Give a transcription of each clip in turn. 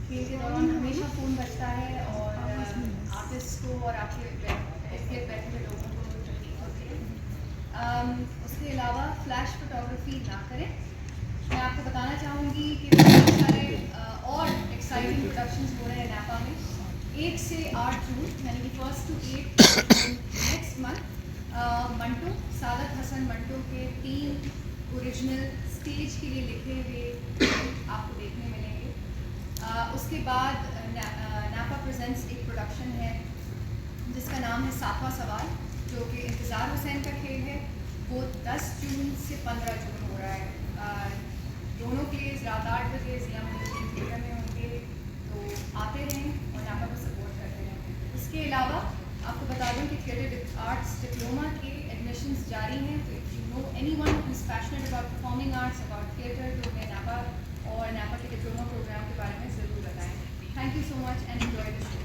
کھیل کے دوران ہمیشہ فون بجتا ہے اور آرٹسٹ کو اور آپ کے بیٹھے ہوئے لوگوں کو تکلیف ہوتی ہے. اس کے علاوہ فلیش فوٹوگرافی نہ کریں. میں آپ کو بتانا چاہوں گی کہ بہت سارے اور ایکسائٹنگ پروڈکشنز ہو رہے ہیں نیپا میں. 1 سے 8 جون یعنی کہ 1 to 8 June next month Manto Saadat Hasan Manto کے 3 اوریجنل اسٹیج کے لیے لکھے ہوئے آپ کو دیکھنے ملیں گے. اس کے بعد نیپا پریزنٹس ایک پروڈکشن ہے جس کا نام ہے 7واں سوال جو کہ انتظار حسین کا کھیل ہے. وہ 10 جون سے 15 جون ہو رہا ہے. دونوں پلیز رات 8 بجے ضلع مجھے تھیٹر میں ہوں گے تو آتے رہیں اور نیپا کو سپورٹ کرتے رہیں. اس کے علاوہ آپ کو بتا دوں کہ تھیٹر آرٹس ڈپلوما کے ایڈمیشنز جاری ہیں. تو if you know anyone who is passionate about performing arts about theatre تو میں نیپا اور نیپا کے ڈپلوما پروگرام کے بارے میں ضرور بتائیں. Thank you so much and enjoy the show.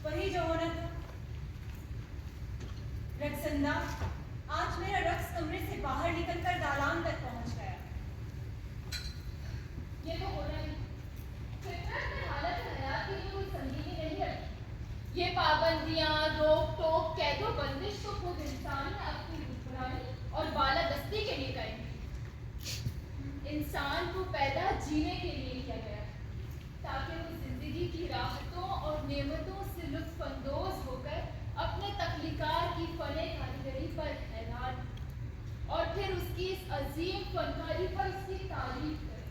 وہی جو ہونا تھا. رقصندہ آج میرا رقص کمرے سے باہر نکل کر دالان تک پہنچ گیا. یہ تو ہونا ہی. فطرت میں حالت حیات کی کوئی سنگینی نہیں رکھی. یہ پابندیاں روک ٹوک قید و بندش تو خود انسان نے اپنی حکمرانی اور بالادستی کے لیے کریں. انسان کو پیدا جینے کے لیے کیا گیا تاکہ وہ زندگی کی راحتوں اور نعمتوں سے لطف اندوز ہو کر اپنے تخلیقات کی فن کاریگری پر حیران اور پھر اس کی اس عظیم فنکاری پر اس کی تعریف کرے.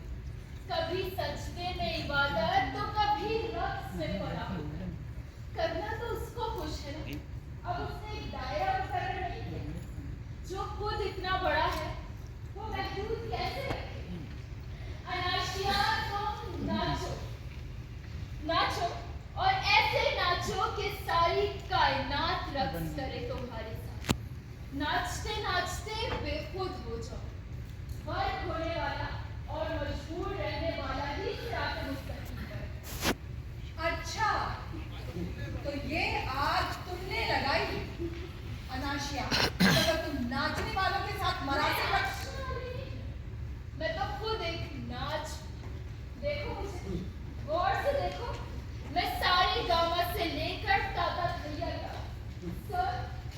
کبھی سجدے میں عبادت تو کبھی رقص میں فلاح. کرنا تو اس کو خوش ہے نا. اب اس نے ایک دائرہ مقرر نہیں کیا. جو خود اتنا بڑا ہے وہ محدود کیسے رکھے. اناشیا تم ناچو ناچو اور ایسے ناچو कायनात रक्स करे तुम्हारे साथ। नाचते नाचते बेखुद हो जाओ। फर्क होने वाला और मशहूर रहने वाला ही सिरात मुस्तकीम पर। अच्छा, तो ये आग तुमने लगाई अनाशिया। अगर तुम नाचने वालों के साथ मरासी रक्स मैं तो खुद एक नाच। देखो मुझे, गौर से देखो। मैं सारे गामा से लेकर ताता थैया का सर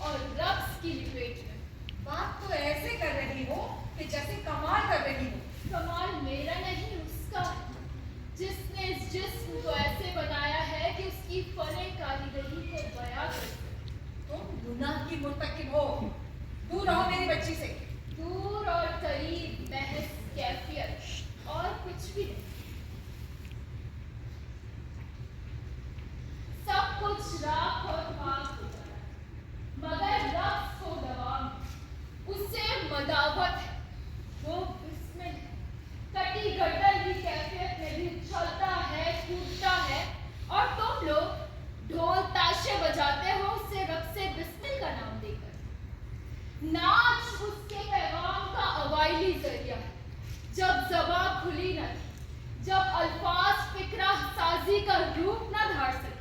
और रक्स की लिपेट में। बात तो ऐसे कर रही हो कि जैसे कमाल कर रही हो। कमाल मेरा नहीं उसका है, जिसने इस जिस्म को ऐसे बनाया है कि उसकी फने कारीगरी को बयां कर सके। तुम गुनाह की मुर्तकिब हो। दूर रहो मेरी बच्ची से। दूर और करीब महज कैफियत और कुछ भी नहीं। सब कुछ राख और खाक हो जाता है, मगर रक्स को दवाम, उससे मदावत है। वो बिस्मिल है, कटी गर्दन की कैफियत में भी उछलता है, कूदता है, और तुम लोग ढोल ताशे बजाते हो उससे रक्से बिस्मिल का नाम देकर। नाच उसके पैगाम का अवाइली जरिया है। जब ज़बां खुली न थी, जब अल्फाज फिक्रा साजी का रूप न धार सके,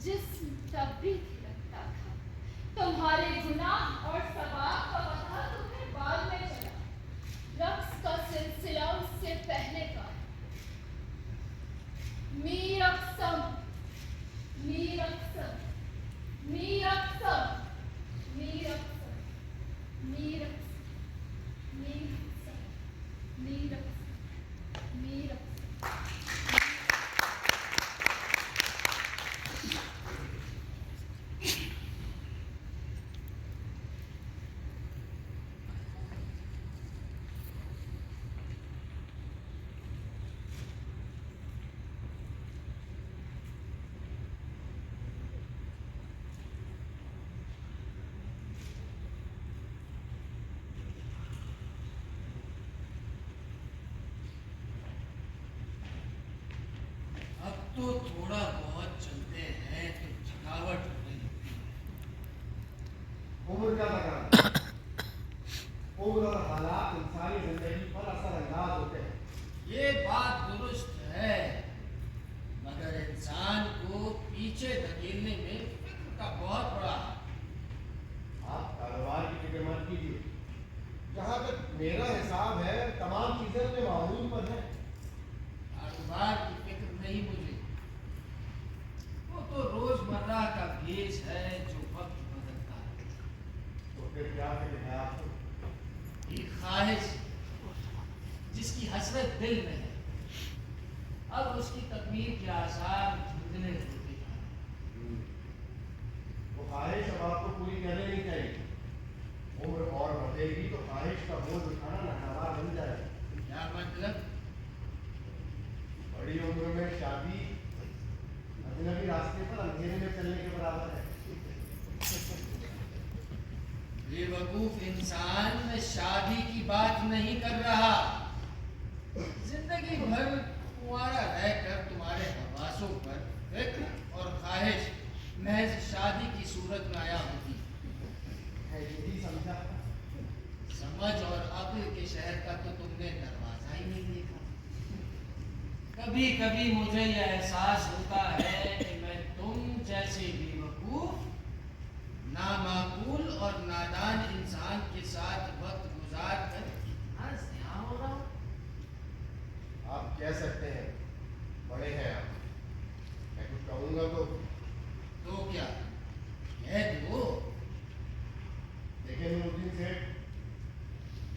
जिस्म तब भी थिरकता था। तुम्हारे गुनाह और सवाब का पता तुम्हें बाद में चला। रक्स का सिलसिला उससे पहले का है। मीरक्सम, मीरक्सम, मीरक्सम, मीरक्सम, मीरक्सम, मीरक्सम, मीरक्सम, मीरक्सम। अब तो थोड़ा बहुत चलते हैं तो थकावट होने लगती है। उम्र का तकाना, उम्र और हालात इंसानी जिंदगी पर असरअंदाज होते हैं। ये बात दुरुस्त है, मगर इंसान को पीछे धकेलने में फिक्र का बहुत बड़ा हाथ। आप कारोबार की फिक्र मत कीजिए। जहाँ तक मेरा हिसाब है, तमाम चीजें अपने मामूल पर हैं। कारोबार की फिक्र नहीं मुझे, वो तो रोजमर्रा का भेष है जो वक्त बदलता है। तो फिर क्या फिक्र है आपको? एक ख्वाहिश जिसकी हसरत दिल में है, अब उसकी तकमीर के आसार धुंधले होते जा रहे हैं। वो ख्वाहिश अब आपको पूरी करनी नहीं चाहिए। उम्र और बढ़ेगी तो ख्वाहिश का बोझ उठाना नागवार बन जाएगा। क्या मतलब? बड़ी उम्र में शादी अजनबी रास्ते पर अंधेरे में चलने के बराबर है। बेवकूफ इंसान, मैं शादी की बात नहीं कर रहा। जिंदगी भर कुंवारा रहकर तुम्हारे हवासों पर फिक्र और ख्वाहिश महज शादी की सूरत में आया होती। मैं यही समझा। समझ और अक्ल के शहर का तो तुमने दरवाजा ही नहीं देखा। कभी कभी मुझे यह एहसास होता है कि मैं तुम जैसे बेवकूफ, नामाकूल और नादान इंसान के साथ वक्त गुजार कर यहाँ हो रहा हूँ। आप कह सकते हैं, बड़े हैं आप। मैं कुछ कहूँगा तो क्या कह दो? देखिए नूरुद्दीन सेठ,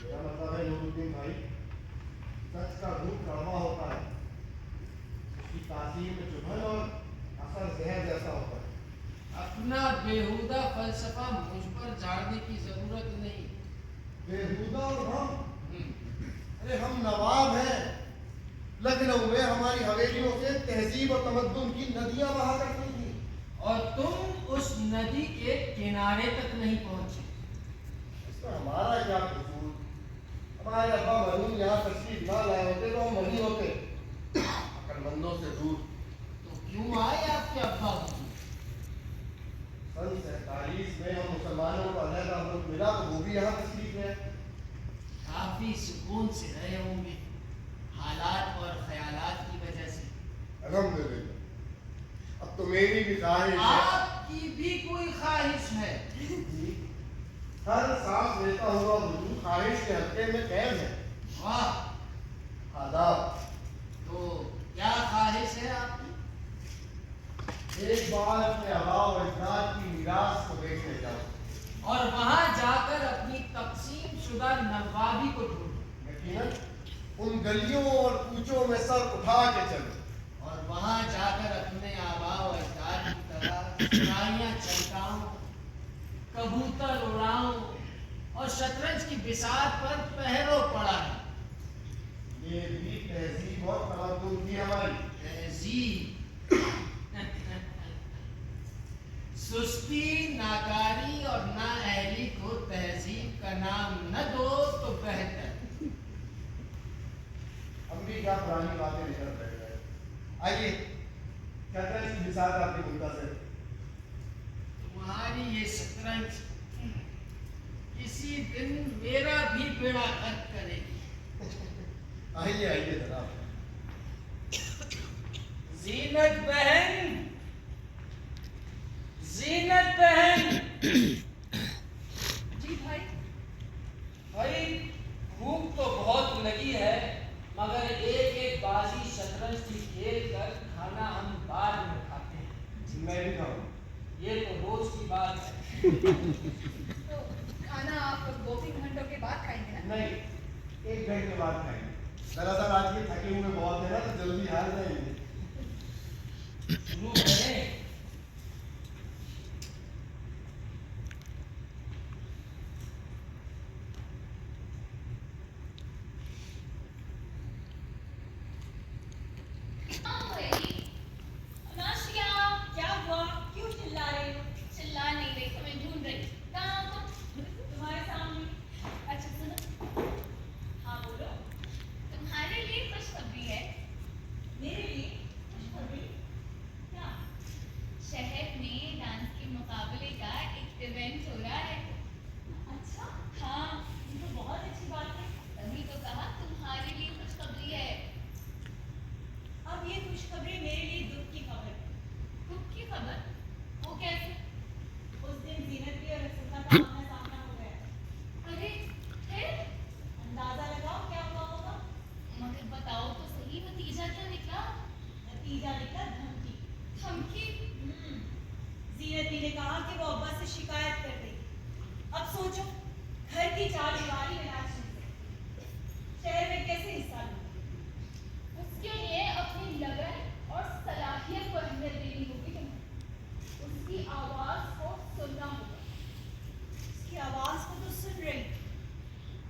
मेरा मतलब है नूरुद्दीन भाई, सच का दूध कड़वा होता है। उसकी तासीर में चुभन और असर जहर जैसा होता है। अपना बेहुदा फलसफा मुझ पर झाड़ने की जरूरत नहीं। बेहुदा और हम? अरे हम नवाब हैं। लखनऊ में हमारी हवेलियों से तहजीब और तमद्दुन की नदियां बहा करती थी, और तुम उस नदी के किनारे तक नहीं पहुंचे। इसमें हमारा क्या कसूर? हमारे अब्बा मरूम यहाँ तशरीफ ना लाए होते तो हम वहीं होते, अक्लमंदों से दूर। तो क्यों आए आपके अब्बा हुजूर? सन 47 में हम मुसलमानों को अलहदा मुल्क मिला तो वो भी यहाँ तशरीफ ले आए। काफी सुकून से रहे होंगे, हालात और ख्यालात की वजह से। अल्हम्दुलिल्लाह। अब तो मेरी भी ख्वाहिश है। आपकी भी कोई ख्वाहिश है? जी, हर सांस लेता हुआ वजूद ख्वाहिश के हल्के में कैद है। वाह, आदाब। तो क्या ख्वाहिश है आपकी? एक बार अपने आबा और अजदाद की मीरास को देखने जाऊं और वहां जाकर अपनी तकसीम शुदा नवाबी को ढूंढूं, यकीनन उन गलियों और कूचों में सर उठा के चलूं और वहां जाकर अपने आबा और अजदाद की तरह चिड़ियाँ चमकाऊं, कबूतर उड़ाऊं और शतरंज की बिसात पर पहरों पड़ा है। ये भी तहजीब और तमद्दुन थी हमारी। तहजीब, सुस्ती, नाकारी और नाअहली को तहजीब का नाम न दो तो बेहतर। हम भी क्या पुरानी बातें निकल रहे हैं। आइए शतरंज की बिसात आपकी मुंतज़िर। तुम्हारी ये शतरंज किसी दिन मेरा भी बेड़ा गर्क करेगी। आइए आइए जनाब। जीनत बहन, जीनत बहन। जी भाई। भाई भूख तो बहुत लगी है, मगर एक एक बाजी शतरंज की खेल कर खाना हम बाद में खाते हैं। मैं भी खाऊं। ये तो रोज की बात है। तो खाना आप 2-3 घंटों के बाद खाएंगे ना? नहीं, 1 घंटे बाद खाएंगे। दरअसल आज के थके हुए बहुत है ना, तो जल्दी हार जाएंगे। शुरू करें। क्या हुआ? क्यों चिल्ला रही हो? चिल्ला नहीं रही, तुम्हें ढूंढ रही। कहाँ हो तुम? तुम्हारे सामने। अच्छा सुनो। हाँ बोलो। तुम्हारे लिए खुशखबरी है। मेरे लिए खुशखबरी? क्या? शहर में डांस के मुकाबले का एक इवेंट हो रहा है। अच्छा? हाँ, ये तो बहुत अच्छी बात है। तभी तो कहा तुम्हारे लिए खुशखबरी है। अब ये खुशखबरी मेरे लिए दुख की खबर है। दुख की खबर? वो कैसे? उस दिन जीनत की और रसूखा का आमना सामना हो गया। अरे फिर? अंदाजा लगाओ क्या हुआ होगा। मगर बताओ तो सही, नतीजा क्या निकला? नतीजा निकला धमकी। धमकी? जीनत ने कहा कि वो अब्बा से शिकायत कर देगी। अब सोचो, घर की चारदीवारी में ना छिप सकती, शहर में कैसे हिस्सा लूंगी? उसके लिए अपनी लगन और सलाहियत को अहमियत देनी होगी तुम्हें। उसकी आवाज को सुनना होगा। उसकी आवाज को तो सुन रही,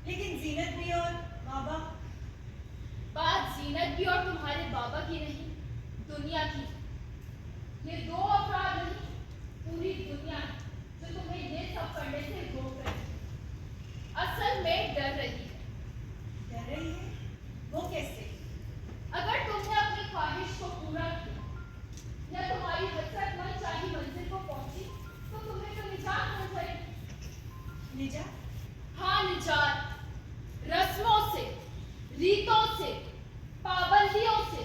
लेकिन जीनत भी और बाबा। बात जीनत भी और तुम्हारे बाबा की नहीं, दुनिया की। ये दो अफराद नहीं, पूरी दुनिया जो तुम्हें ये सब करने से रोक रही है। असल में डर रही है। डर रही है? वो कैसे? अगर तुमने अपनी ख्वाहिश को पूरा किया या तुम्हारी हसरत मनचाही मंजिल को पहुंची, तो तुम्हें तो निजात मिल जाएगी। निजात? हाँ निजात। रस्मों से, रीतों से, पाबंदियों से,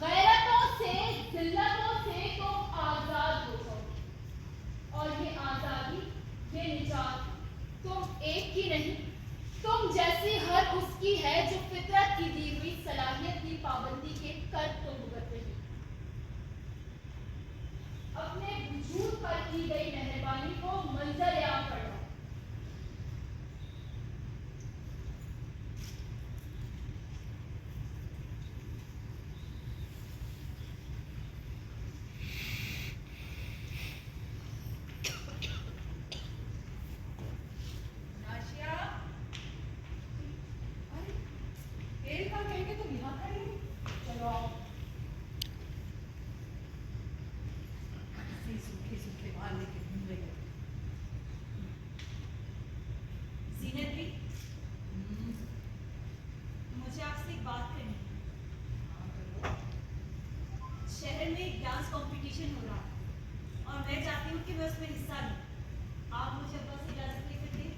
गैरतों से, जिल्लतों से तुम आजाद हो जाओगे। और ये आजादी, ये निजात तुम एक की नहीं, तुम जैसी हर उसकी है जो फितरत की दी हुई सलाहियत की पाबंदी के कर तुम भुगत रही। अपने वजूद पर की गई मेहरबानी को मंजर आम पड़ो। नाशिया, अरे तेल का कह के तुम यहाँ खड़ी हो? चलो आओ। ऐसे सूखे सूखे बाल लेके घूम रही हो। जीनत भी, मुझे आपसे एक बात करनी है। हाँ, करो। शहर में एक डांस कंपटीशन हो रहा है और मैं चाहती हूँ कि मैं उसमें हिस्सा लूँ। आप मुझे अब्बा से इजाज़त लेकर दें।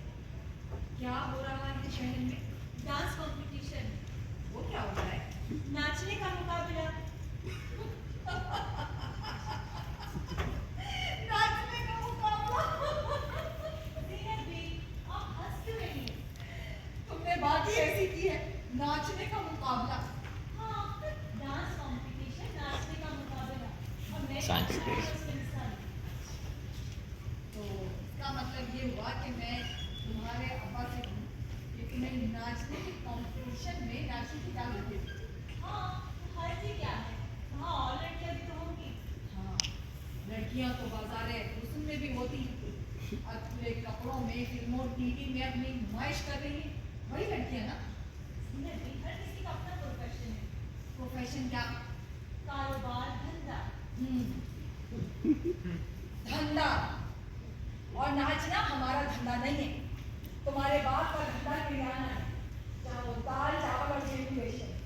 क्या हो रहा है शहर में? डांस कंपटीशन, वो क्या हो रहा है? नाचने का मुकाबला। नाचने का मुकाबला। ज़ीनत भी, आप हंस क्यों रही हैं? तुमने बात ही ऐसी की है, नाचने का मुकाबला। हाँ, डांस कंपटीशन, नाचने का मुकाबला। और मैं Science चाहती हूँ based. उसमें हिस्सा लूँ। तो इसका मतलब ये हुआ कि मैं तुम्हारे अब्बा से कहूँ कि तुम्हें नाचने के कंपटीशन में नाचने की इजाज़त दे दूँ। हाँ, हर्ज ही क्या है? वहाँ और लड़कियाँ भी तो होंगी। हाँ, लड़कियाँ तो बाजारे हुस्न में भी होती हैं और पूरे कपड़ों में, फिल्मों, टीवी में अपनी नुमाइश कर रही हैं। वही लड़कियाँ ना? ज़ीनत भी, हर किसी का अपना प्रोफेशन है। प्रोफेशन क्या? कारोबार, धंधा। धंधा। और नाचना हमारा धंधा नहीं है। तुम्हारे बाप का धंधा किराना है, जहाँ वो दाल चावल और जेबी बेचते हैं।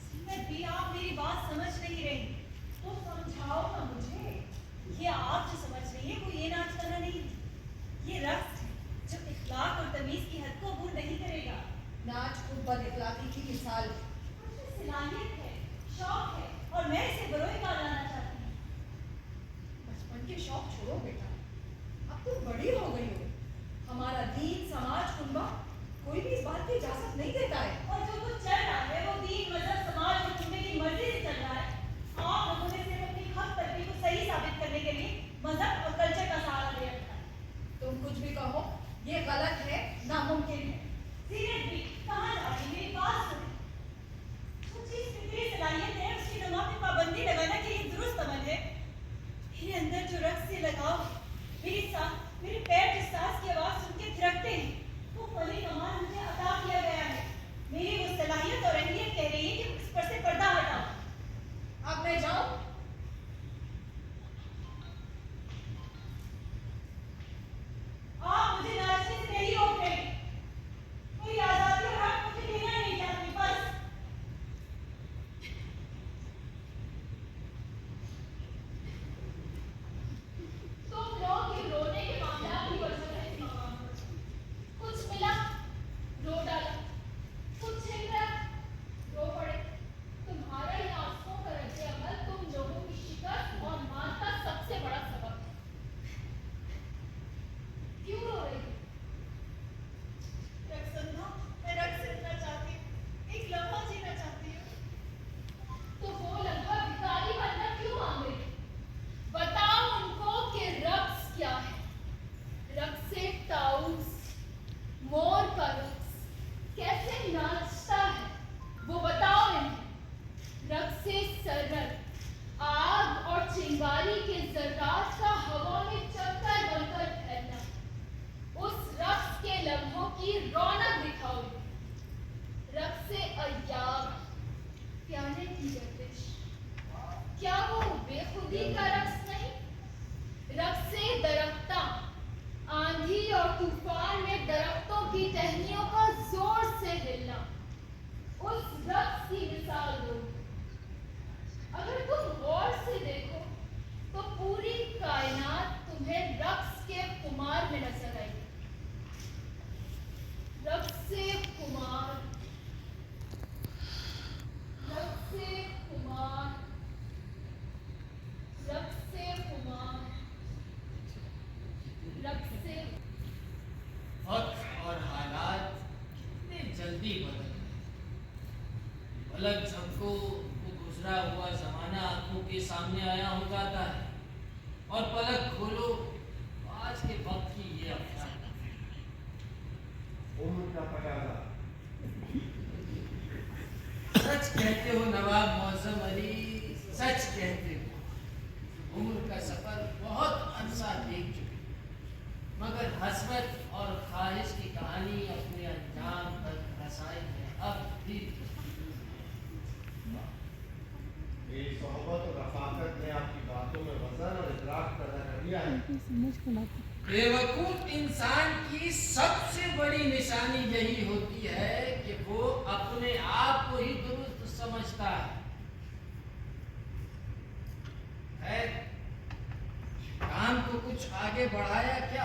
ज़ीनत भी, आप मेरी बात समझ नहीं रही। तो समझाओ ना मुझे। ये आप जो समझ रही है वो ये नाच गाना नहीं है। ये रक्स है जो इखलाक और तमीज़ की हद को अबूर नहीं करेगा। नाच खुद बद इखलाकी की मिसाल है। मुझे सलाहियत है, शौक है और मैं इसे बरोए का लाना चाहती हूँ। बचपन के शौक छोड़ो बेटा, अब तुम बड़ी हो गई हो। हमारा दीन, समाज, कुनबा कोई भी इस बात की इजाजत नहीं देता है। और जो कुछ चल रहा है वो दीन, मजहब, समाज और कुनबे की मर्जी से चल रहा है। आप लोगों ने सिर्फ अपनी हक तलबी को सही साबित करने के लिए मजहब और कल्चर का सहारा ले रखा है। तुम कुछ भी कहो, ये गलत है, नामुमकिन है। सीरियस भी, कहाँ जा रही? मेरी बात सुन। जो चीज़ फितरी सलाहियत है उसकी दिमाग में पाबंदी लगाना के लिए दुरुस्त अमल है। मेरे अंदर जो रक्स से लगाव, मेरे पैर जिस सांस की आवाज़ सुन के थिरकते हैं, वो फली कमाल मुझे अता किया गया है। मेरी वो सलाहियत और अहलियत कह रही है कि इस पर से पर्दा हटाओ। अब मैं जाऊं? आप मुझे नाचने से नहीं रोक रहे। कोई आज़ादी और हक मुझे देना नहीं चाहती, बस। तुम लोग ये रोने के मामला की वजह से इस मकाम पर। कुछ मिला, रो डाला। कुछ छिल गया, रो पड़े। तुम्हारा ये आंसुओं का रद्द-ए-अमल तुम लोगों की शिकस्त और मान का सबसे बड़ा सबक है। क्यों रो रही हो? रक्संदा, मैं रक्स सीखना चाहती हूँ। एक लम्हा जीना चाहती हूँ। तो वो लम्हा भिखारी बनना क्यों मांग रही है? बताओ उनको कि रक्स क्या है। रक्स से ताउस, मोर का रक्स कैसे नाचता है वो बताओ इन्हें। रक्स से सरर, आग और चिंगारी के जर्रात का हवा में चक्कर बनकर फैलना, उस रक्स के लम्हों की रौनक दिखाओ। रक्स से अय्याब, प्याले की गर्दिश, क्या वो बेखुदी का रक्स नहीं? रक्स से दरख्ता, आंधी और तूफान में दरख्तों की टहनियों का जोर से हिलना, उस रक्स की मिसाल दो। अगर तुम गौर से देखो तो पूरी कायनात तुम्हें रक्स के खुमार में नजर आएगी। रक्स से खुमार, रक्स से खुमार, रक्स से खुमार, रक्स से। वक्त और हालात कितने जल्दी बदल गए। पलक झपको तो गुजरा हुआ जमाना आंखों के सामने आया हो जाता है और पलक खोलो तो आज के वक्त की ये अफवाह। उम्र का तकाजा। सच कहते हो नवाब मौसम अली, सच कहते हो। उम्र का सफर बहुत अरसा देख चुके, मगर हसरत और ख्वाहिश की कहानी अपने अंजाम तक रसाई है अब भी। मेरी सोहबत और रफाकत ने आपकी बातों में वजन और इदराक पैदा कर दिया है। बेवकूफ इंसान की सबसे बड़ी निशानी यही होती है कि वो अपने आप को ही दुरुस्त समझता है। कुछ आगे बढ़ाया क्या?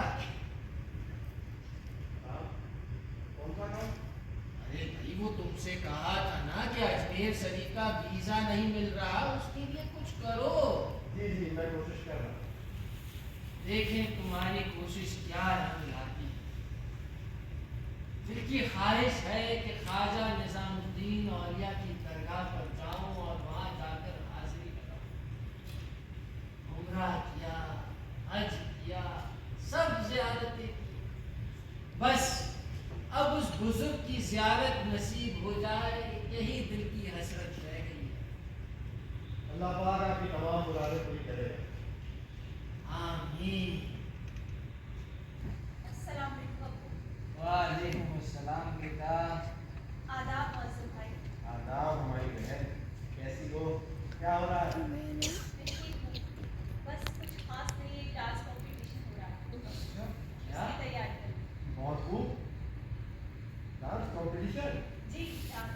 काम? कौन सा काम? अरे भाई वो तुमसे कहा था ना कि अजमेर शरीफ का वीजा नहीं मिल रहा, उसके लिए कुछ करो। जी जी, मैं कोशिश कर रहा हूँ। देखें तुम्हारी कोशिश क्या रंग लाती है। दिल की ख्वाहिश है कि ख्वाजा निजामुद्दीन औलिया की दरगाह पर जाऊं और वहां जाकर हाजिरी लगाऊं। उम्रा किया, हज किया, सब ज़ियारतें की, बस अब उस बुजुर्ग की ज़ियारत नसीब हो जाए, यही दिल की हसरत रह गई है। अल्लाह पाक आपकी तमाम मुरादें पूरी करेगा। आमीन। अस्सलाम वालेकुम अब्बू। वालेकुम अस्सलाम बेटा। आदाब मौसम भाई। आदाब हमारी बहन, कैसी हो? क्या हो रहा है? मैं ठीक हूँ, बस कुछ खास नहीं, एक डांस कंपटीशन हो रहा है, क्या? उसकी तैयारी कर रही हूँ। बहुत खूब। Dance competition? जी डांस।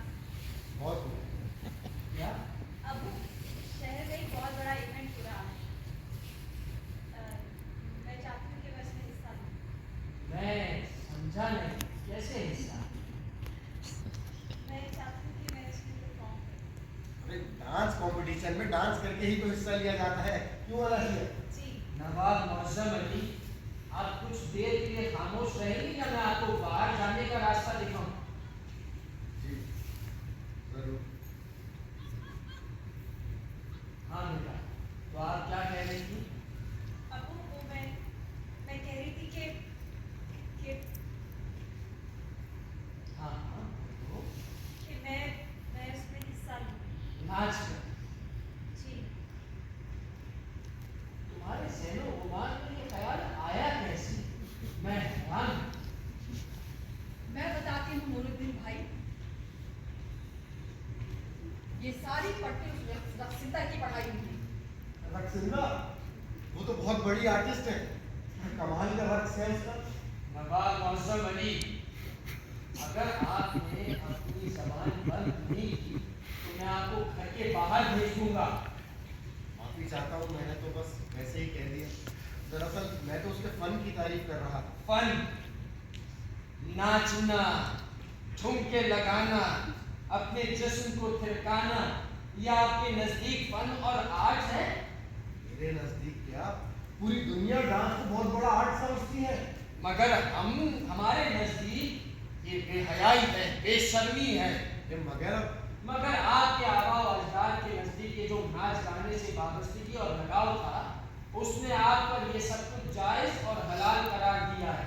बहुत खूब। क्या? अब्बू, शहर में एक बहुत बड़ा इवेंट हो रहा है, मैं चाहती हूँ कि मैं इसमें हिस्सा लूँ। मैं समझा नहीं, कैसे हिस्सा? मैं चाहती हूँ कि मैं इसमें परफॉर्म करूँ। अरे डांस कंपटीशन में डांस करके ही तो हिस्सा लिया जाता है, क्यों वाला लिया? जी नवाब मौसम अली, आप कुछ देर के लिए खामोश रहेंगे या मैं आपको बाहर जाने का रास्ता दिखाऊं? जी जरूर। हाँ बेटा, तो आप क्या कह रही थी? अब्बू, वो मैं कह रही थी कि हाँ हाँ तो कि मैं उसमें हिस्सा लूँ। नाच कर। जी तुम्हारे ज़हनो गुमान में ये ख्याल आया कैसे? मैं हैरान हूं। मैं बताती हूँ नूरुद्दीन भाई, ये सारी पट्टी उस रक्सिंदा की पढ़ाई हुई थी। रक्सिंदा? वो तो बहुत बड़ी आर्टिस्ट है, कमाल का रक्स है उसका। नवाब मौसम अली, अगर आपने अपनी जबान बंद नहीं की तो मैं आपको घर के बाहर भेज दूंगा। माफी चाहता हूँ, मैंने तो बस वैसे ही कह दिया। दरअसल मैं तो उसके फन की तारीफ कर रहा था। फन, नाचना, ठुमके लगाना, अपने जिस्म को थिरकाना, यह आपके नजदीक फन और आर्ट है? मेरे नजदीक क्या, पूरी दुनिया डांस को बहुत बड़ा आर्ट समझती है। मगर हमारे नजदीक ये बेहयाई है, बेशर्मी है। ये मगर आपके आबा और अजदाद के नजदीक ये जो नाच गाने से वाबस्तगी और लगाव था, उसने आप पर ये सब कुछ जायज और हलाल करार दिया है।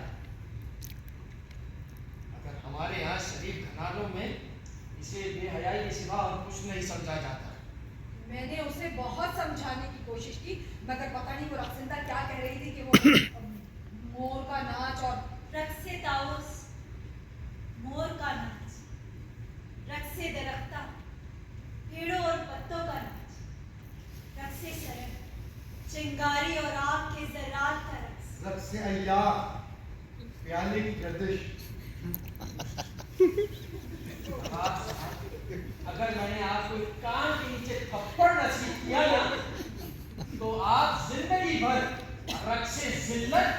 मगर हमारे यहाँ शरीफ घरानों में इसे बेहयाई के सिवा और कुछ नहीं समझा जाता। मैंने उसे बहुत समझाने की कोशिश की, मगर पता नहीं वो रक्सिंदा क्या कह रही थी कि वो मोर का नाच और रक्से ताउस, मोर का नाच, रक्से दरख्ता, पेड़ों और पत्तों का नाच, रक्से सरग, चिंगारी और आग के जर्रात का रक्स। रक्स अय्याह, प्याले की गर्दिश। अगर मैंने आपको एक कान के नीचे थप्पड़ नसीब किया ना, तो आप जिंदगी भर रक्से जिल्लत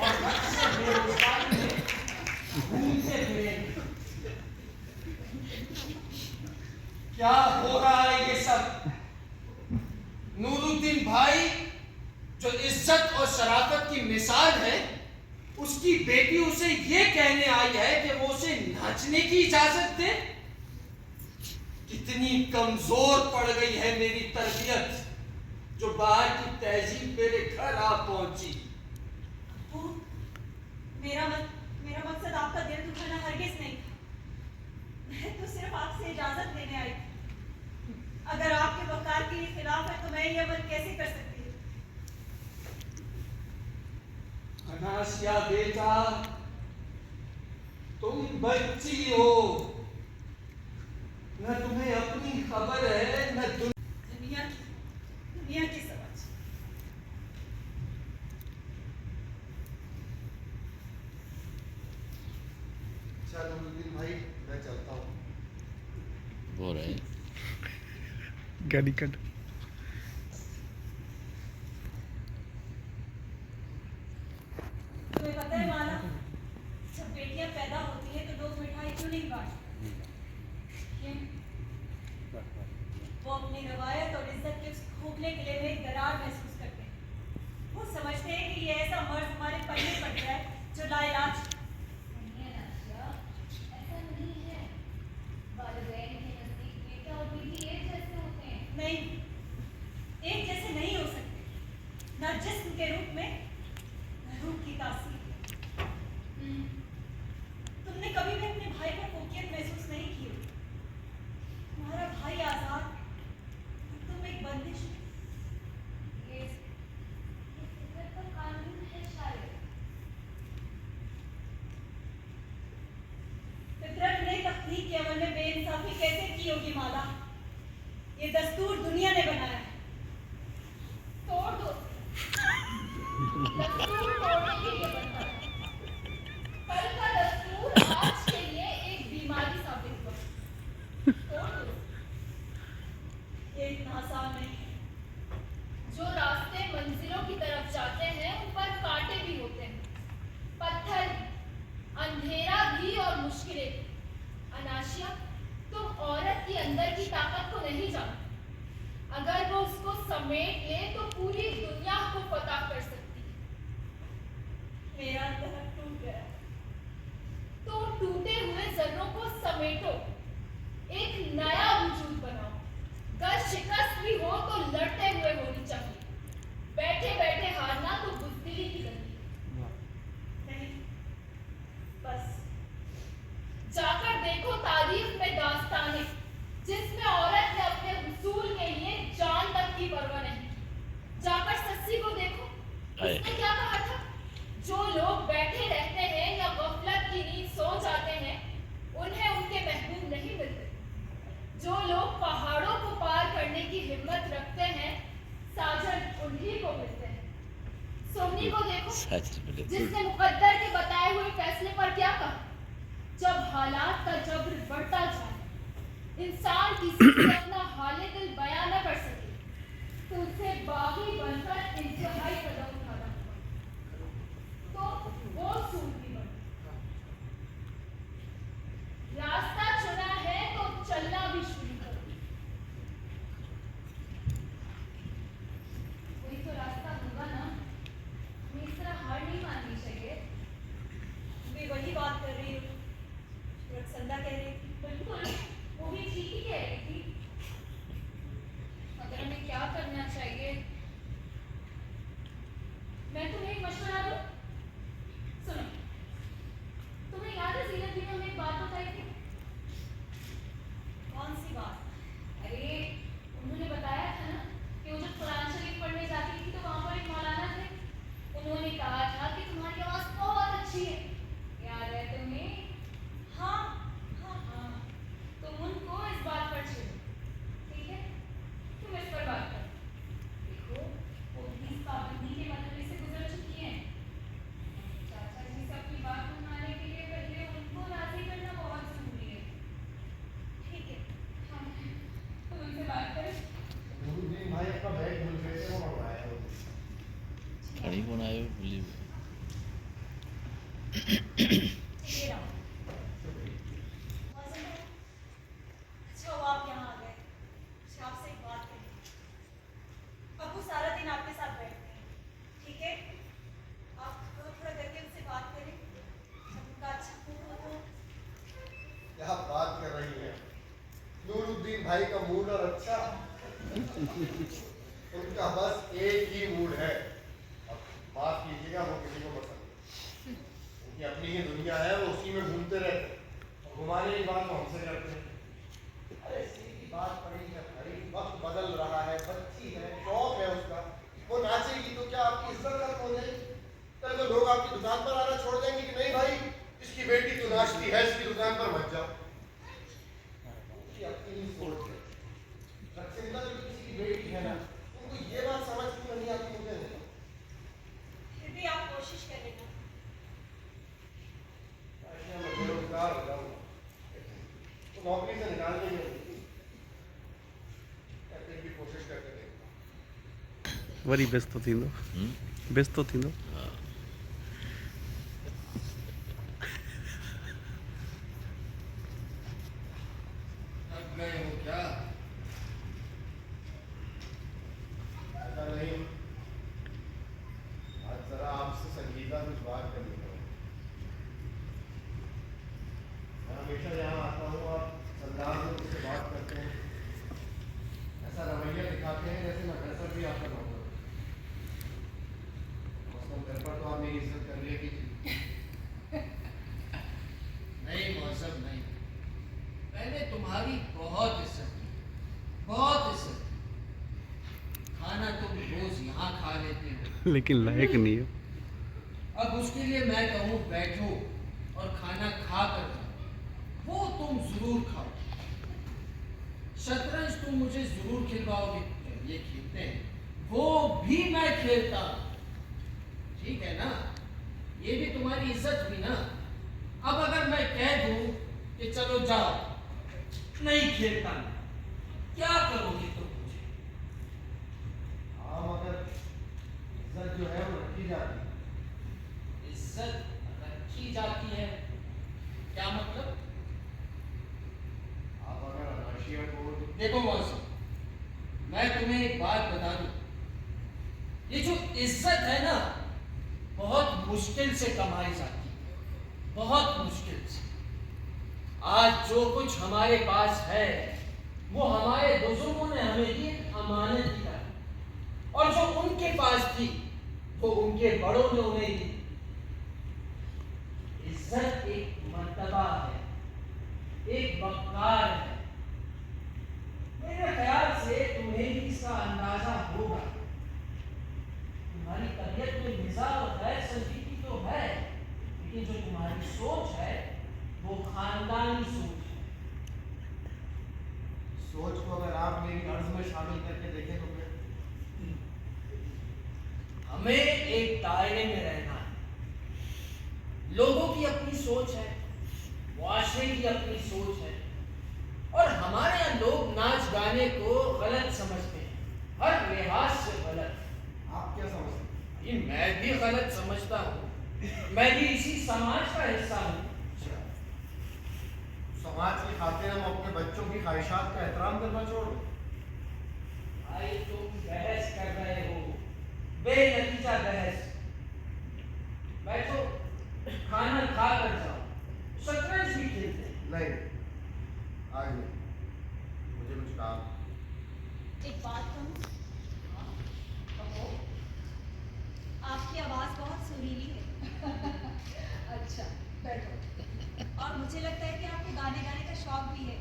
और रक्से बेरोजगारी में घूमते फिरेंगे। क्या हो रहा है ये सब? नूरुद्दीन भाई जो इज्जत और शराफत की मिसाल है, उसकी बेटी उसे ये कहने आई है कि वो उसे नाचने की इजाजत दे। कितनी कमजोर पड़ गई है मेरी तरबियत, जो बाहर की तहजीब मेरे घर आ पहुंची। वो मेरा मकसद आपका दिल दुखाना हरगिज नहीं था। मैं तो सिर्फ आपसे इजाजत लेने आई थी। अगर आपके वकार के खिलाफ है तो मैं ये अमल कैसे कर सकती हूँ? अनासिया बेटा, तुम बच्ची हो, न तुम्हें अपनी खबर है न दुनिया की समझ। अच्छा नूरुद्दीन भाई, मैं चलता हूँ। वो रहे गाड़ी कट। के रूप में रूप की तासीर। तुमने कभी भी अपने भाई पर फोकियत महसूस नहीं की हो। तुम्हारा भाई आजाद, तुम एक बंदिश। ये फितरत का कानून है शायद। फितरत ने तख्लीक के अमल में बेइंसाफी कैसे की होगी माला? ये दस्तूर दुनिया ने बनाया है। तोड़ दो। दस्तूर तोड़ने के लिए बनता है। कल का दस्तूर आज के लिए एक बीमारी साबित हुआ। तोड़ दो। ये इतना आसान नहीं है। जो रास्ते मंजिलों की तरफ जाते हैं उन पर कांटे भी होते हैं, पत्थर, अंधेरा भी और मुश्किलें भी। अनाशिया, तुम औरत की अंदर की ताकत को नहीं जानते। अगर वो उसको समेट ले तो पूरी दुनिया को फतह कर सकती है। मेरा अंतरंग टूट गया। तो टूटे हुए जर्रों को समेटो, एक नया वजूद बनाओ। गर शिकस्त भी हो तो लड़ते हुए होनी चाहिए। बैठे बैठे हारना तो बुज़दिली की गंदी है। नहीं, बस जाकर देखो तारीख में दास्तानें जिसमें औरत ने अपने हुसूल के लिए जान तक की परवाह नहीं की। जाकर सस्सी को देखो, उसने क्या कहा था? जो लोग बैठे रहते हैं या गफलत की नींद सो जाते हैं उन्हें उनके महबूब नहीं मिलते। जो लोग पहाड़ों को पार करने की हिम्मत रखते हैं साजन उन्हीं को मिलते हैं। सोमनी को देखो, जिसने मुकद्दर के बताए हुए फैसले पर क्या कहा? जब हालात का जब्र बढ़ता जाए, इंसान किसी से अपना हाले दिल बयां न कर सके तो उसे बागी बनकर इंतहाई कदम उठाना होगा। तो वो सूफी बन। रास्ता चुना है तो चलना भी शुरू करो। कोई तो रास्ता होगा ना। हमें इस तरह हार नहीं माननी चाहिए। मैं वही बात कर रही हूँ जो रक्संदा कह रही थी। बिल्कुल, वो भी ठीक ही कह रही थी। मगर हमें क्या करना चाहिए? मैं तुम्हें एक मशवरा दूं? सुनो, तुम्हें याद है जीनत जी ने हमें एक बात बताई थी? कौन सी बात? अरे, उन्होंने बताया था ना कि वो जब कुरान शरीफ पढ़ने जाती थी तो वहां पर एक मौलाना थे। उन्होंने कहा था कि तुम्हारी आवाज बहुत अच्छी है। याद है तुम्हें? हाँ, हाँ, तुम उनको इस बात पर छेड़ो, ठीक है? तुम इस पर बात करो। देखो, वो भी इस पाबंदी के मरहले से गुजर चुकी हैं। चाचा जी से अपनी बात मनवाने के लिए पहले उनको राजी करना बहुत जरूरी है। ठीक है। हाँ, तुम उनसे बात करो। नूरुद्दीन भाई अपना बैग भूल गए थे, वो मंगवाया है वो। खड़ी कौन आए हो भूली ये रहा। मज़े में? अच्छा हुआ आप यहाँ आ गए। मुझे आपसे एक बात करनी है। अबू सारा दिन आपके साथ बैठते हैं, ठीक है? आप थोड़ा करके उनसे बात करें। जब उनका अच्छा मूड हो तो क्या बात कर रही है? नूरुद्दीन भाई का मूड और अच्छा उनका बस एक ही मूड है। अब माफ कीजिएगा, वो किसी को पसंद नहीं। उनकी अपनी ही दुनिया है, वो उसी में घूमते रहते हैं। और घुमाने की बात वो हमसे करते हैं। अरे सीधी बात पड़ी है भाई, वक्त बदल रहा है, बच्ची है, शौक है उसका, वो नाचेगी तो क्या आपकी इज्जत खत्म हो जाएगी? कल को लोग आपकी दुकान पर आना छोड़ देंगे कि नहीं भाई इसकी बेटी तो नाचती है, इसकी दुकान पर मत जाओ। उनकी अपनी ही सोच है। रक्सिंदा जो किसी की बेटी है ना, उनको ये बात समझ क्यों नहीं आती मुझे नहीं पता। फिर भी आप कोशिश करें ना। ऐसे मैं बेरोजगार हो जाऊंगा तो नौकरी से निकाल देंगे मुझे। मैं फिर भी कोशिश करके देखूंगा। वरी व्यस्त थींदो व्यस्त थींदो थक गए हो क्या? ऐसा नहीं, आज जरा आपसे संगीता कुछ बात करनी है। मैं हमेशा यहाँ आता हूँ, आप अंदाज में मुझसे बात करते हैं, ऐसा रवैया दिखाते हैं जैसे मैं वैसा भी आपका नौकर हूँ। घर पर तो आप मेरी इज्जत कर लिया कीजिए। नहीं मौसम नहीं, मैंने तुम्हारी बहुत इज्जत की, बहुत इज्जत की। खाना तुम रोज यहाँ खा लेते हो, लेकिन लायक नहीं है। अब उसके लिए मैं कहूँ बैठो और खाना खा कर जाओ, वो तुम जरूर खाओ। शतरंज तुम मुझे जरूर खिलवाओगे, ये खेलते हैं, वो भी मैं खेलता हूँ, ठीक है ना? ये भी तुम्हारी इज्जत हुई ना। अब अगर मैं कह दूं कि चलो जाओ, नहीं खेलता मैं, क्या करोगे तुम मुझे? हाँ मगर इज्जत जो है वो रखी जाती है। इज्जत रखी जाती है, क्या मतलब? आप अगर अनाशिया को देखो मौसम, मैं तुम्हें एक बात बता दूं, ये जो इज्जत है ना, बहुत मुश्किल से कमाई जाती है, बहुत मुश्किल से। आज जो कुछ हमारे पास है वो हमारे बुजुर्गों ने हमें दी, अमानत दिया, और जो उनके पास थी वो उनके बड़ों ने उन्हें दी। इज्जत एक मर्तबा है, एक वक़ार है। मेरे ख्याल से तुम्हें भी इसका अंदाजा होगा। तुम्हारी तबीयत में मिजाज और गैर संजीदगी तो है, लेकिन जो तुम्हारी सोच है वो खानदानी सोच है। सोच को अगर आप मेरी अर्ज में शामिल करके देखें तो फिर हमें एक दायरे में रहना है। लोगों की अपनी सोच है, मुआशरे की अपनी सोच है, और हमारे यहाँ लोग नाच गाने को गलत समझते हैं, हर लिहाज से गलत। आप क्या समझते हैं? ये मैं भी गलत समझता हूँ, मैं भी इसी समाज का हिस्सा हूँ। अच्छा, समाज की खातिर हम अपने बच्चों की ख्वाहिशात का एहतराम करना छोड़ दें? भाई तुम बहस कर रहे हो, बेनतीजा बहस। बैठो, खाना खा कर जाओ, शतरंज भी खेलते हैं। नहीं, आज नहीं, मुझे कुछ काम है। एक बात कहूँ? कहो। आपकी आवाज़ बहुत सुरीली है। अच्छा, बैठो। और मुझे लगता है कि आपको गाने गाने का शौक भी है।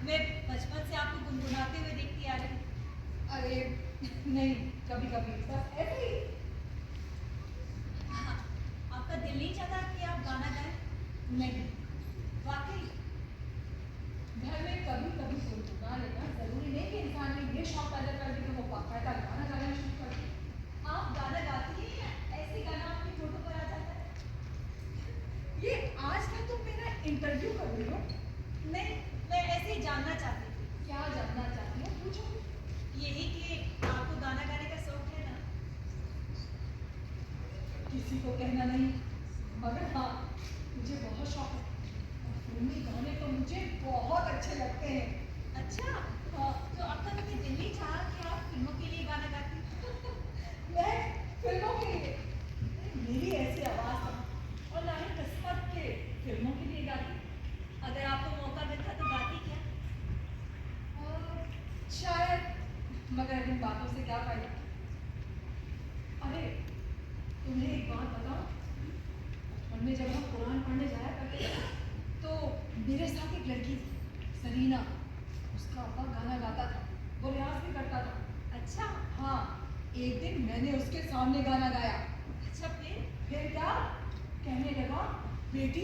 मैं बचपन से आपको गुनगुनाते हुए देखती आ रही हूँ। अरे नहीं, कभी कभी बस ऐसे ही। हाँ, आपका दिल नहीं चाहता कि आप गाना गाएं? नहीं, वाकई? घर में कभी कभी सुन लूँगा, लेकिन जरूरी नहीं कि इंसान में ये शौक पैदा कर दे कि वो बाकायदा गाना गाना शुरू कर दे। आप गाना गाती हैं या ऐसे ही गाना आपकी फोटो पर आ जाता है? ये आज का तुम मेरा इंटरव्यू कर रही हो? नहीं, मैं ऐसे ही जानना चाहती थी। क्या जानना चाहती हो? पूछो। यही कि आपको गाना गाने का शौक है ना? किसी को कहना नहीं, मगर हाँ, मुझे बहुत शौक है। और फिल्मी गाने तो मुझे बहुत अच्छे लगते हैं। अच्छा, हाँ, तो आपका कभी दिल नहीं चाहा कि आप फिल्मों के लिए गाना गाती? मैं फिल्मों के लिए? मेरी ऐसी आवाज़ है, और ना ही किस्मत के फिल्मों के लिए गाती। अगर आपको मौका मिलता तो गाती क्या? शायद, मगर इन बातों से क्या फायदा? अरे, तुम्हें एक बात बताऊं? बचपन में जब हम कुरान पढ़ने जाया करते थे, तो मेरे साथ एक लड़की थी, सरीना। उसका अब्बा गाना गाता था, वो रियाज भी करता था। अच्छा, हाँ, एक दिन मैंने उसके सामने गाना गाया। अच्छा फिर क्या? कहने लगा, बेटी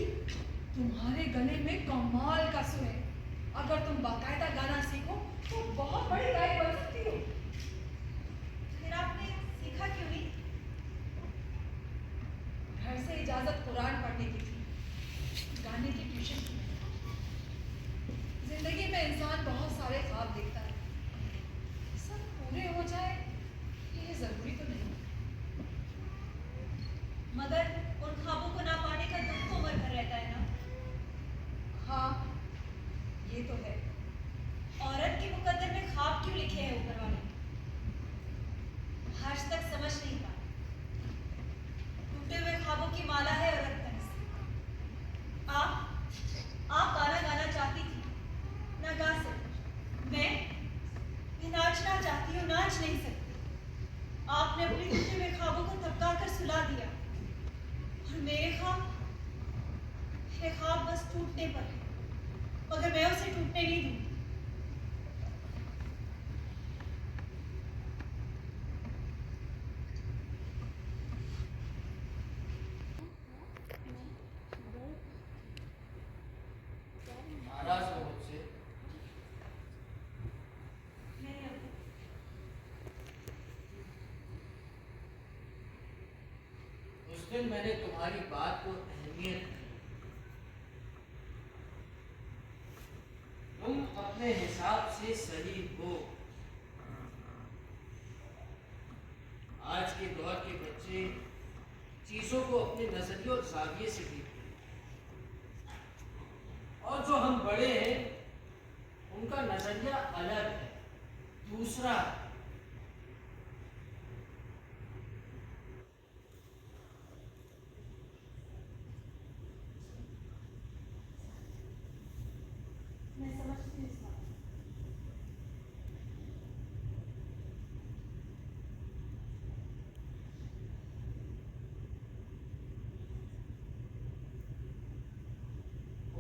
तुम्हारे गले में कमाल का सुर है, अगर तुम बाकायदा गाना सीखो तो बहुत बड़ी गायक बन सकती हो। फिर आपने सीखा क्यों नहीं? घर से इजाजत कुरान पढ़ने की थी, गाने की ट्यूशन की। जिंदगी में इंसान बहुत सारे ख्वाब देखता है, सब पूरे हो जाए ये जरूरी तो नहीं। मगर उन ख्वाबों को ना पाने का दुख तो उम्र भर रहता है ना? हाँ, ये तो है। औरत के मुकद्दर में ख्वाब क्यों लिखे हैं ऊपर वाले? आज तक समझ नहीं पाया। टूटे हुए ख्वाबों की माला है औरत का नसीब। आप टूटने पर है, मगर मैं उसे टूटने नहीं दूंगी। नाराज हो मुझसे? नहीं अब्बू, उस दिन मैंने तुम्हारी बात को अहमियत दी। तुम अपने हिसाब से सही हो। आज के दौर के बच्चे चीजों को अपने नजरिए और जाविये से देखते हैं, और जो हम बड़े हैं उनका नजरिया अलग है, दूसरा है। मैं समझती हूँ इस बात को।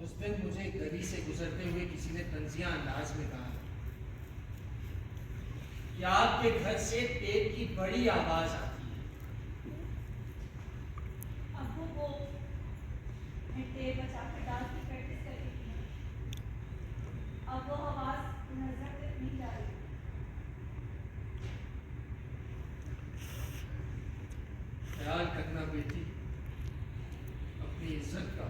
उस दिन मुझे गली से गुजरते हुए किसी ने तंजिया अंदाज में कहा कि आपके घर से पेट की बड़ी आवाज आती है। अब्बू वो मैं टेप बचा कर डांस की प्रैक्टिस कर रही थी। अब वो आवाज नजर तक नहीं जा रही। ख्याल रखना बेटी, अपनी इज्जत का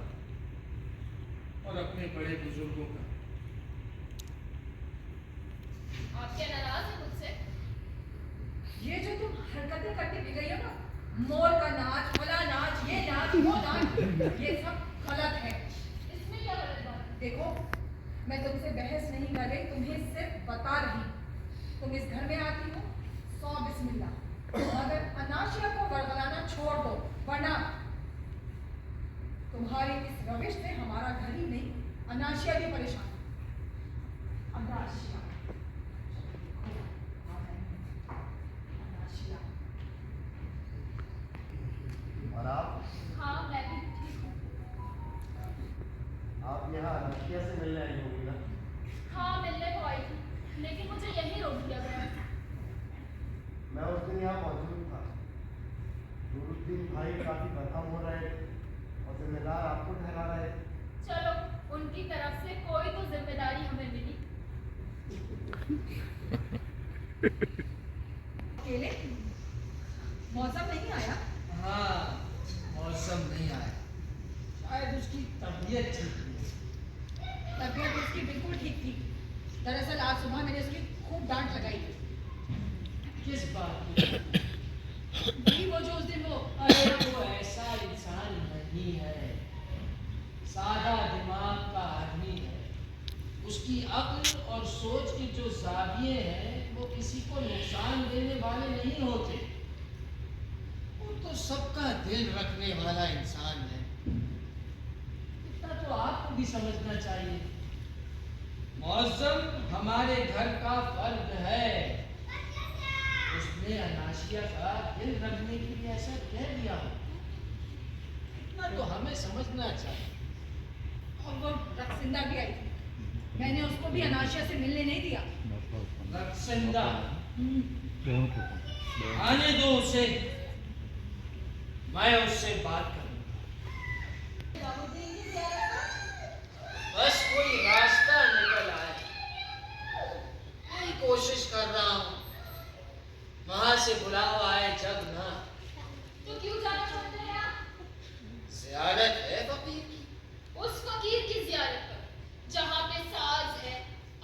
और अपने बड़े बुजुर्गों का। आप क्या नाराज हैं मुझसे? ये जो तुम हरकतें करके बिगड़ी हो ना, मोर का नाच, फला नाच, ये नाच, वो नाच, ये सब गलत है। इसमें क्या गलत बात है? देखो, मैं तुमसे बहस नहीं कर रही, तुम्हें सिर्फ बता रही। तुम इस घर में आती हो, 100 बिस्मिल्लाह, मगर अनाशिया को बड़बड़ाना छोड़ दो, वरना तुम्हारी इस रविश से हमारा घर ही नहीं, अनाशिया भी परेशान है। अनाशिया, अनाशिया। और आप हाँ, मैं भी ठीक हूँ। आप यहाँ अनकिया से मिलने आई होगी ना? हाँ, मिलने को आई थी, लेकिन मुझे यहीं रोक दिया गया। मैं उस दिन यहाँ मौजूद था। नूरुद्दीन भाई काफी बदनाम हो रहे थे और जिम्मेदार आपको ठहरा रहे थे। चलो, उनकी तरफ से कोई तो जिम्मेदारी हमें मिली। अकेले मौसम नहीं आया, हाँ, मौसम नहीं आया, शायद उसकी तबीयत ठीक नहीं। तबीयत उसकी बिल्कुल ठीक थी। दरअसल आज सुबह मैंने उसकी खूब डांट लगाई थी। किस बात की? वही वो जो उस दिन वो अरे वो ऐसा इंसान नहीं है, सादा दिमाग का आदमी है। उसकी अक्ल और सोच के जो जाविये हैं वो किसी को नुकसान देने वाले नहीं होते। वो तो सबका दिल रखने वाला इंसान है। इतना तो आपको भी समझना चाहिए। मौसम हमारे घर का फर्द है, उसने अनाशिया का दिल रखने के लिए ऐसा कह दिया हो, इतना तो हमें समझना चाहिए। और वो रक्सिंदा भी आई थी, मैंने उसको भी अनाशिया से मिलने नहीं दिया। रक्सिंदा, आने दो उसे, मैं उससे बात करूंगा। बाबूद्दीन की ज़ियारत पर? बस कोई रास्ता निकल आए, यही कोशिश कर रहा हूँ। वहां से बुलावा आए जब ना। तो क्यों जाना चाहते हैं आप? ज़ियारत है फकीर की। उस फकीर की ज़ियारत पर, जहाँ पे साज है,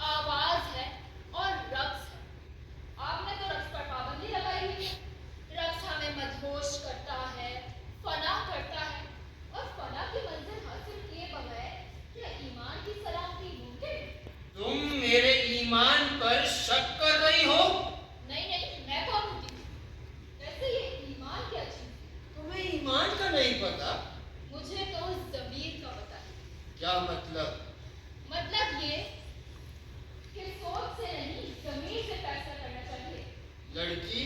आवाज है और रक्स है। आपने तो रक्स पर पाबंदी लगाई हुई है। रक्स हमें मदहोश करता है, फना करता है, और फना की मंजिल हासिल किए बगैर क्या ईमान की सलामती मुमकिन? तुम मेरे ईमान पर शक कर रही हो? नहीं नहीं, मैं कौन होती हूँ? वैसे ये ईमान क्या चीज़ है? तुम्हें ईमान का नहीं पता? मुझे तो ज़मीर का पता है। क्या मतलब? मतलब ये कि सोच से नहीं, ज़मीर से फैसला करना चाहिए। लड़की,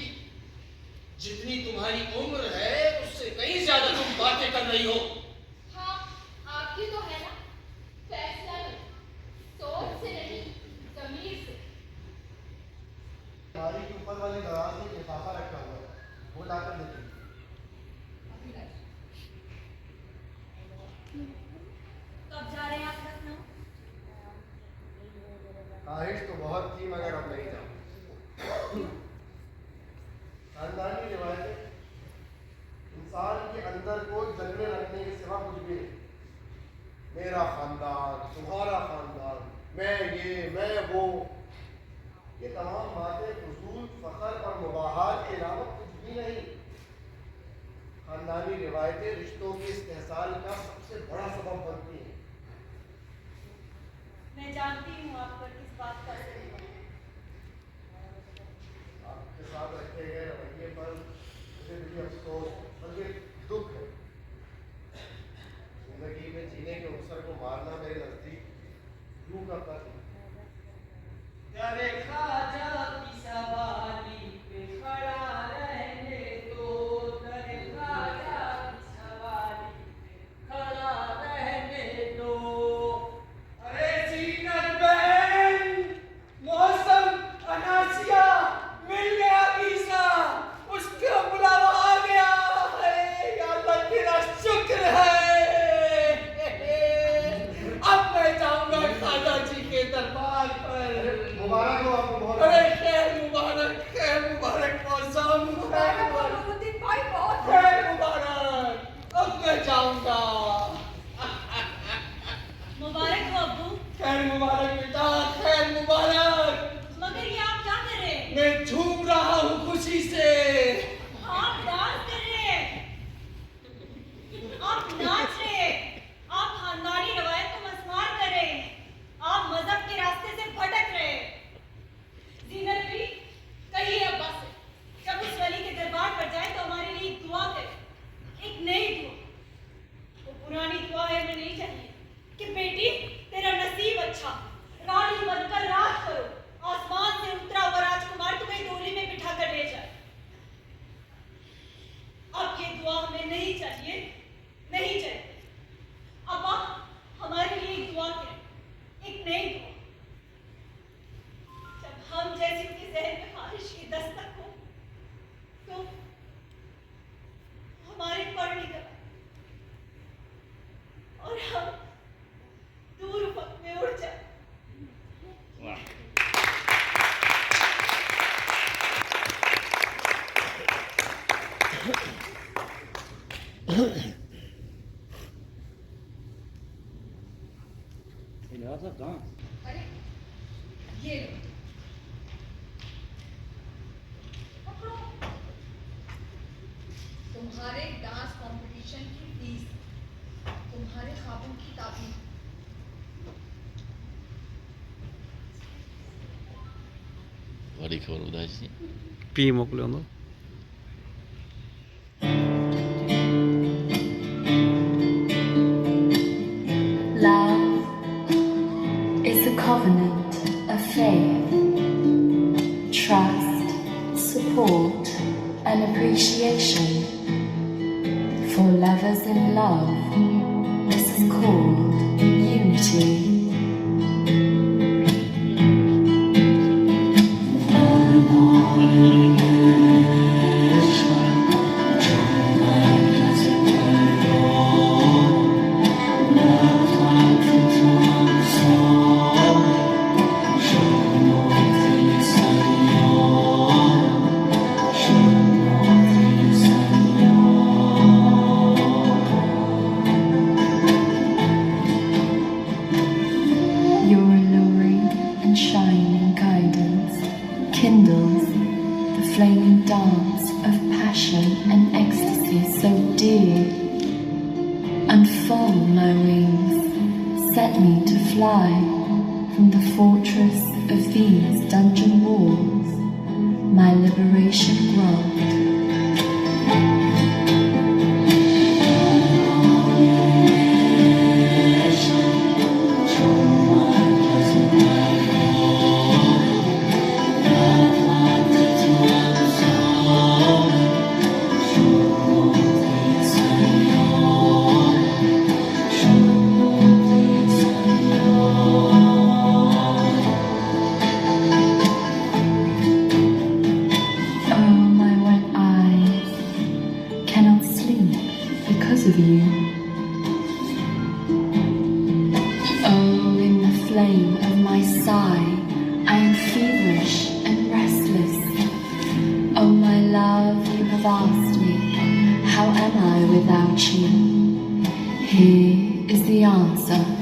जितनी तुम्हारी उम्र है उससे कहीं ज्यादा तुम बातें कर रही हो। हाँ, आपकी तो है ना, میرا خاندان، تمہارا خاندان، میں یہ میں وہ، یہ تمام باتیں فضول فخر اور مباحات کے علاوہ کچھ بھی نہیں. خاندانی روایتیں رشتوں کے استحصال کا سب سے بڑا سبب بنتی ہیں. میں جانتی ہوں آپ پر کس بات کا اثر ہوا. آپ کے ساتھ رکھے گئے رویے پر مجھے بھی افسوس اور یہ دکھ ہے. زندگی میں جینے کے عنصر کو مارنا میرے نزدیک یوں کرتا تھا. درے خواجہ کی سواری پہ کھڑا رہنے دو، درے خواجہ کی سواری پہ کھڑا رہنے دو. ارے زینت بہن، موسم اناسیا مل گیا ویزا، اس کا بلاوا آ گیا ہے. یا اللہ تیرا شکر ہے. اب میں جاؤں گا خواجہ جی کے دربار پر. مبارک ہو آپ کو بہت. ارے خیر مبارک، خیر مبارک موسم، خیر مبارک، بھائی بہت خیر مبارک. اب میں جاؤں گا. مبارک ہو ابو. خیر مبارک بیٹا، خیر مبارک. مگر یہ آپ کیا کر رہے ہیں؟ میں جھوم رہا ہوں خوشی سے. آپ ڈانس کر رہے ہیں، آپ ناچ رہے ہیں، آپ خاندانی روایت کو مسمار کر رہے ہیں، آپ مذہب کے راستے سے بھٹک رہے ہیں. زینت بھی کہیے ابا سے جب اس ولی کے دربار پر جائیں تو ہمارے لیے ایک دعا کریں، ایک نئی دعا. وہ پرانی دعا ہے، ہمیں نہیں چاہیے کہ بیٹی تیرا نصیب اچھا، رانی بن کر راج کرو، آسمان سے اترا ہوا راجکمار تمہیں ڈولی میں بٹھا کر لے جائے. اب یہ دعا ہمیں نہیں چاہیے، نہیں چاہیے. اب آپ ہمارے لیے ایک دعا کریں، ایک نئی دعا. جب ہم جیسی کے ذہن میں خواہش کی دستک ہو تو ہمارے پر نکل اور ہم دور افق میں اڑ جائیں. ارے یہ لو پکڑو، تمہارے ڈانس کمپٹیشن کی فیس، تمہارے خوابوں کی تعبیر. واری خبر ॿुधाए जी. पी मोकिलियो हूंदो. Love is a covenant of faith, trust, support, and appreciation. For lovers in love, this is called unity. Your alluring and shining guidance kindles the flaming dance of passion and ecstasy so dear. Unfold my wings, set me to fly from the fortress of these dungeon walls, my liberation grant. Of you. Oh, in the flame of my sigh, I am feverish and restless. Oh, my love, you have asked me, how am I without you? Here is the answer.